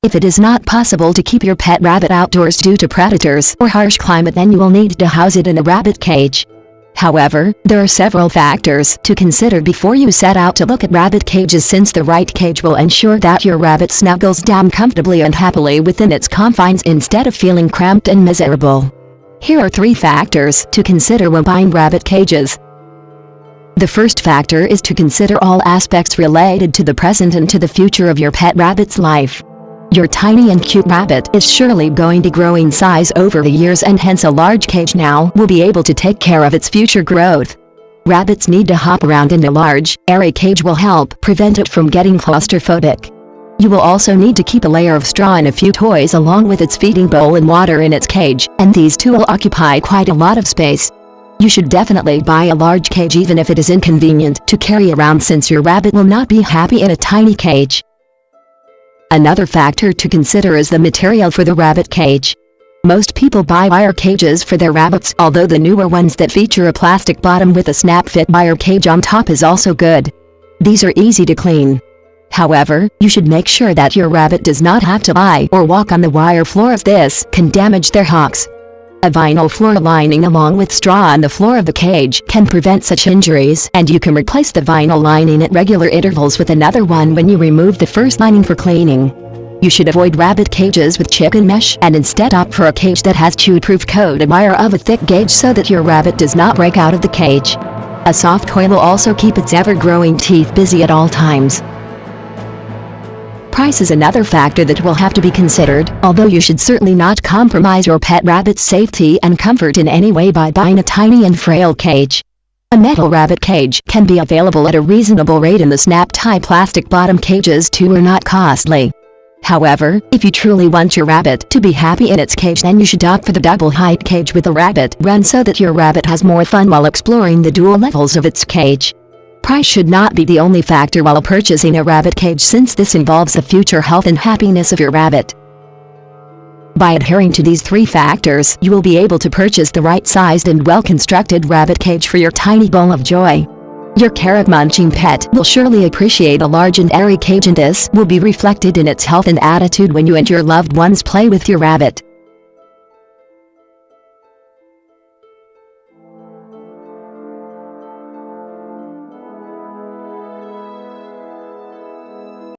If it is not possible to keep your pet rabbit outdoors due to predators or harsh climate, then you will need to house it in a rabbit cage. However, there are several factors to consider before you set out to look at rabbit cages, since the right cage will ensure that your rabbit snuggles down comfortably and happily within its confines instead of feeling cramped and miserable. Here are 3 factors to consider when buying rabbit cages. The first factor is to consider all aspects related to the present and to the future of your pet rabbit's life. Your tiny and cute rabbit is surely going to grow in size over the years, and hence a large cage now will be able to take care of its future growth. Rabbits need to hop around, and a large, airy cage will help prevent it from getting claustrophobic. You will also need to keep a layer of straw and a few toys along with its feeding bowl and water in its cage, and these two will occupy quite a lot of space. You should definitely buy a large cage even if it is inconvenient to carry around, since your rabbit will not be happy in a tiny cage. Another factor to consider is the material for the rabbit cage. Most people buy wire cages for their rabbits, although the newer ones that feature a plastic bottom with a snap-fit wire cage on top is also good. These are easy to clean. However, you should make sure that your rabbit does not have to lie or walk on the wire floor, as this can damage their hocks. A vinyl floor lining along with straw on the floor of the cage can prevent such injuries, and you can replace the vinyl lining at regular intervals with another one when you remove the first lining for cleaning. You should avoid rabbit cages with chicken mesh and instead opt for a cage that has chew-proof coated wire of a thick gauge so that your rabbit does not break out of the cage. A soft toy will also keep its ever-growing teeth busy at all times. Price is another factor that will have to be considered, although you should certainly not compromise your pet rabbit's safety and comfort in any way by buying a tiny and frail cage. A metal rabbit cage can be available at a reasonable rate, and the snap-tie plastic bottom cages too are not costly. However, if you truly want your rabbit to be happy in its cage, then you should opt for the double-height cage with a rabbit run so that your rabbit has more fun while exploring the dual levels of its cage. Price should not be the only factor while purchasing a rabbit cage, since this involves the future health and happiness of your rabbit. By adhering to these 3 factors, you will be able to purchase the right-sized and well-constructed rabbit cage for your tiny bowl of joy. Your carrot-munching pet will surely appreciate a large and airy cage, and this will be reflected in its health and attitude when you and your loved ones play with your rabbit.